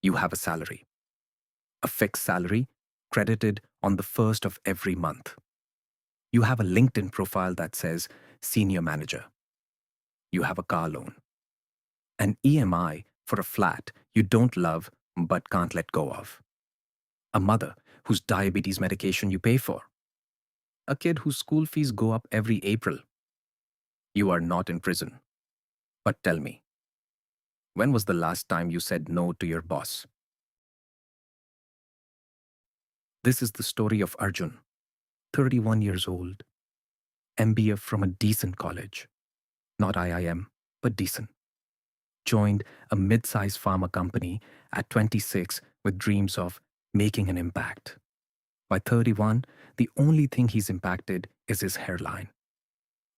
You have a salary, a fixed salary credited on the first of every month. You have a LinkedIn profile that says senior manager. You have a car loan, an EMI for a flat you don't love but can't let go of, a mother whose diabetes medication you pay for, a kid whose school fees go up every April. You are not in prison. But tell me, when was the last time you said no to your boss? This is the story of Arjun, 31 years old, MBA from a decent college, not IIM, but decent. Joined a mid-sized pharma company at 26 with dreams of making an impact. By 31, the only thing he's impacted is his hairline.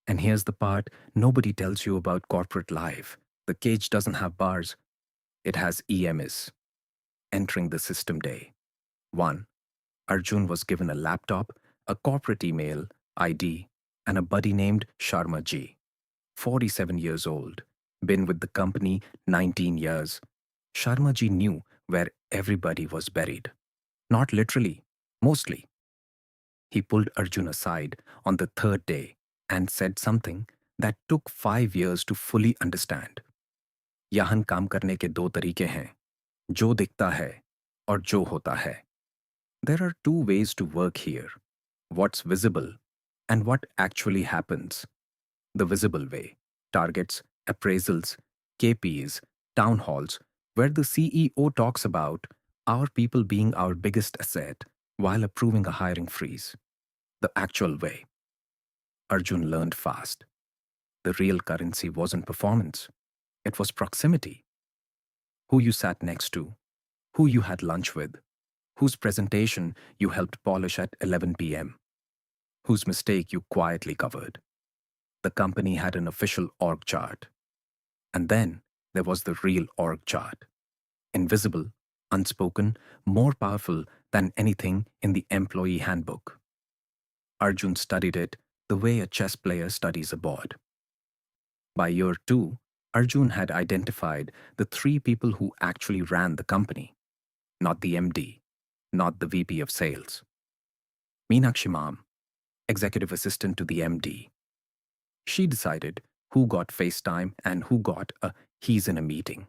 And here's the part nobody tells you about corporate life. The cage doesn't have bars. It has EMS. Entering the system day. 1. Arjun was given a laptop, a corporate email, ID, and a buddy named Sharma Ji. 47 years old. Been with the company 19 years. Sharma Ji knew where everybody was buried. Not literally, mostly. He pulled Arjun aside on the third day and said something that took 5 years to fully understand. यहाँ काम करने के दो तरीके हैं, जो दिखता है और जो होता है. There are two ways to work here. What's visible and what actually happens. The visible way, targets, appraisals, KPIs, town halls, where the CEO talks about our people being our biggest asset while approving a hiring freeze. The actual way. Arjun learned fast. The real currency wasn't performance. It was proximity. Who you sat next to, who you had lunch with, whose presentation you helped polish at 11 p.m., whose mistake you quietly covered. The company had an official org chart. And then there was the real org chart. Invisible, unspoken, more powerful than anything in the employee handbook. Arjun studied it the way a chess player studies a board. By year 2, Arjun had identified the 3 people who actually ran the company. Not the MD, not the VP of sales. Meenakshi Ma'am, executive assistant to the MD. She decided who got FaceTime and who got a he's in a meeting.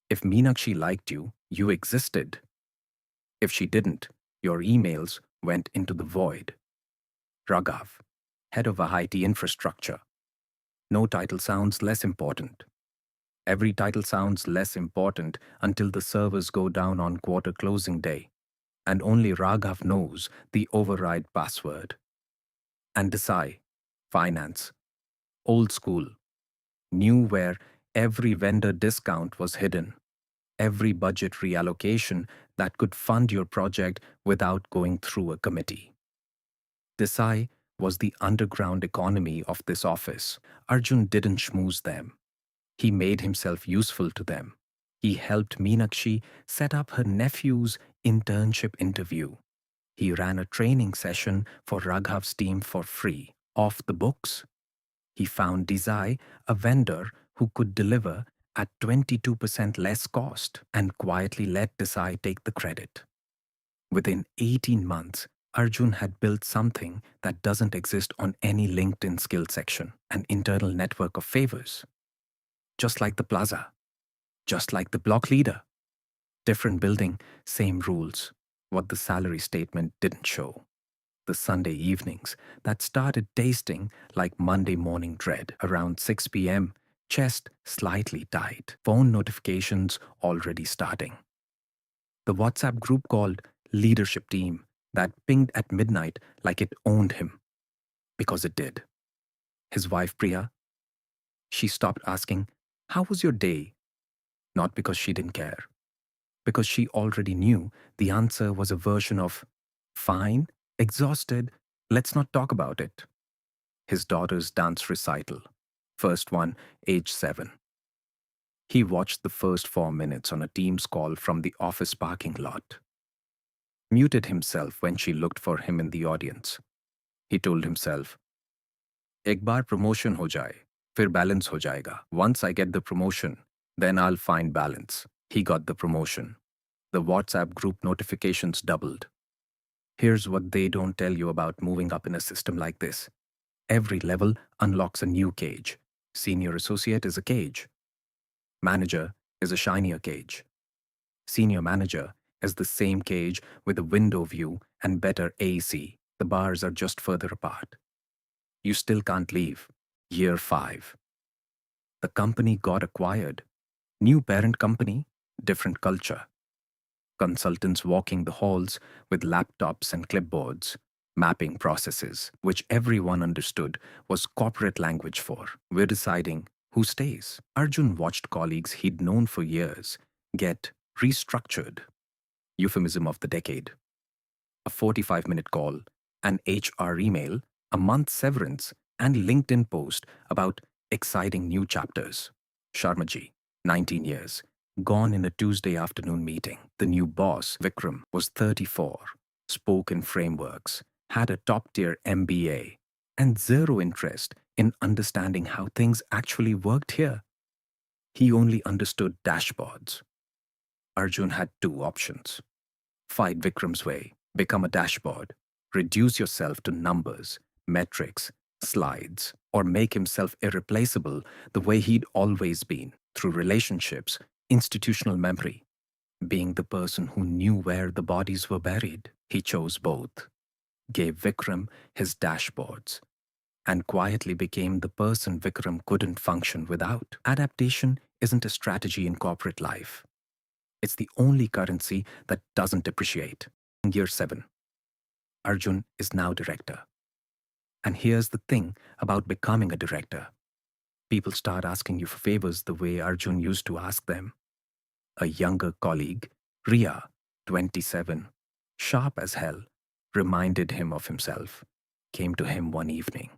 If Meenakshi liked you, you existed. If she didn't, your emails went into the void. Raghav, head of a IT infrastructure. No title sounds less important. Every title sounds less important until the servers go down on quarter closing day, and only Raghav knows the override password. And Desai, finance, old school, knew where every vendor discount was hidden, every budget reallocation that could fund your project without going through a committee. Desai was the underground economy of this office. Arjun didn't schmooze them. He made himself useful to them. He helped Meenakshi set up her nephew's internship interview. He ran a training session for Raghav's team for free, off the books. He found Desai a vendor who could deliver at 22% less cost and quietly let Desai take the credit. Within 18 months, Arjun had built something that doesn't exist on any LinkedIn skill section, an internal network of favors. Just like the plaza, just like the block leader. Different building, same rules. What the salary statement didn't show. The Sunday evenings that started tasting like Monday morning dread. Around 6 p.m., chest slightly tight, phone notifications already starting. The WhatsApp group called Leadership Team that pinged at midnight like it owned him. Because it did. His wife Priya, she stopped asking, "How was your day?" Not because she didn't care. Because she already knew the answer was a version of, "Fine, exhausted, let's not talk about it." His daughter's dance recital. First one, age 7. He watched the first 4 minutes on a Teams call from the office parking lot. Muted himself when she looked for him in the audience. He told himself, "एक बार promotion हो जाए, फिर balance हो जाएगा. Once I get the promotion, then I'll find balance." He got the promotion. The WhatsApp group notifications doubled. Here's what they don't tell you about moving up in a system like this. Every level unlocks a new cage. Senior associate is a cage. Manager is a shinier cage. Senior manager is the same cage with a window view and better AC. The bars are just further apart. You still can't leave. Year 5. The company got acquired. New parent company, different culture. Consultants walking the halls with laptops and clipboards, mapping processes, which everyone understood was corporate language for. We're deciding who stays. Arjun watched colleagues he'd known for years get restructured. Euphemism of the decade. A 45-minute call, an HR email, a month severance, and LinkedIn post about exciting new chapters. Sharmaji, 19 years, gone in a Tuesday afternoon meeting. The new boss, Vikram, was 34, spoke in frameworks, had a top-tier MBA, and zero interest in understanding how things actually worked here. He only understood dashboards. Arjun had 2 options. Fight Vikram's way, become a dashboard, reduce yourself to numbers, metrics, slides, or make himself irreplaceable the way he'd always been, through relationships, institutional memory, being the person who knew where the bodies were buried. He chose both, gave Vikram his dashboards, and quietly became the person Vikram couldn't function without. Adaptation isn't a strategy in corporate life. It's the only currency that doesn't depreciate. In year 7, Arjun is now director. And here's the thing about becoming a director. People start asking you for favors the way Arjun used to ask them. A younger colleague, Ria, 27, sharp as hell, reminded him of himself, came to him one evening.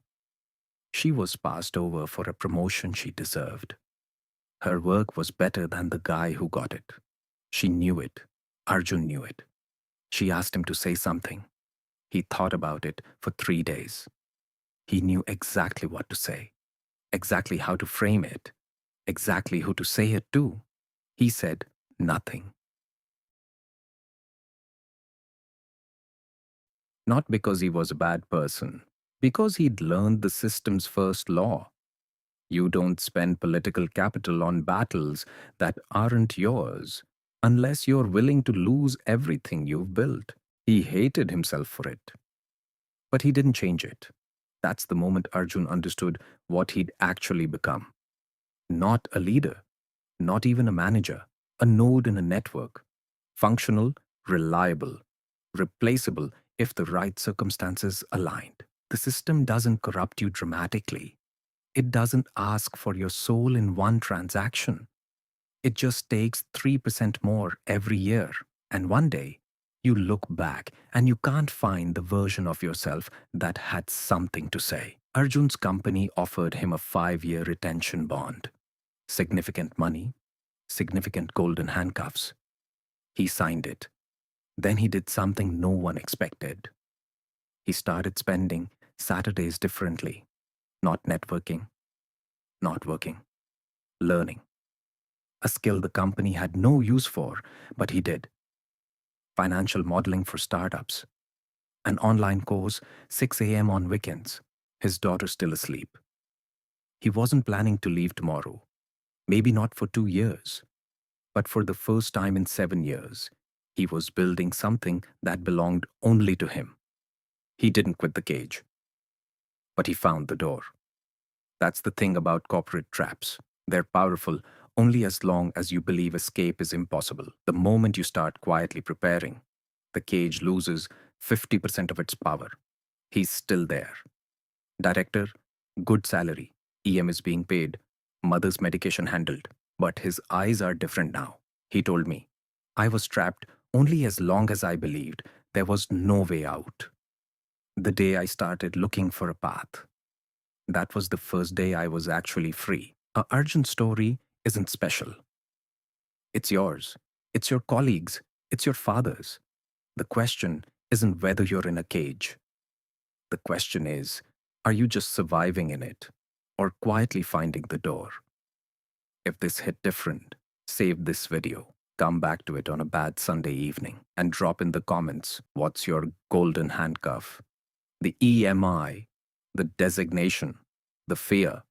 She was passed over for a promotion she deserved. Her work was better than the guy who got it. She knew it. Arjun knew it. She asked him to say something. He thought about it for 3 days. He knew exactly what to say, exactly how to frame it, exactly who to say it to. He said nothing. Not because he was a bad person, because he'd learned the system's first law. You don't spend political capital on battles that aren't yours unless you're willing to lose everything you've built. He hated himself for it. But he didn't change it. That's the moment Arjun understood what he'd actually become. Not a leader, not even a manager, a node in a network. Functional, reliable, replaceable if the right circumstances aligned. The system doesn't corrupt you dramatically. It doesn't ask for your soul in one transaction. It just takes 3% more every year. And one day, you look back and you can't find the version of yourself that had something to say. Arjun's company offered him a 5-year retention bond. Significant money, significant golden handcuffs. He signed it. Then he did something no one expected. He started spending Saturdays differently. Not networking, not working, learning. A skill the company had no use for, but he did. Financial modeling for startups. An online course, 6 a.m. on weekends. His daughter still asleep. He wasn't planning to leave tomorrow. Maybe not for 2 years. But for the first time in 7 years, he was building something that belonged only to him. He didn't quit the cage. But he found the door. That's the thing about corporate traps. They're powerful only as long as you believe escape is impossible. The moment you start quietly preparing, the cage loses 50% of its power. He's still there. Director, good salary, EM is being paid, mother's medication handled. But his eyes are different now. He told me, I was trapped only as long as I believed there was no way out. The day I started looking for a path, that was the first day I was actually free. Arjun story isn't special. It's yours. It's your colleagues. It's your father's. The question isn't whether you're in a cage. The question is, are you just surviving in it or quietly finding the door? If this hit different, save this video. come back to it on a bad Sunday evening and drop in the comments what's your golden handcuff. The EMI, the designation, the fear,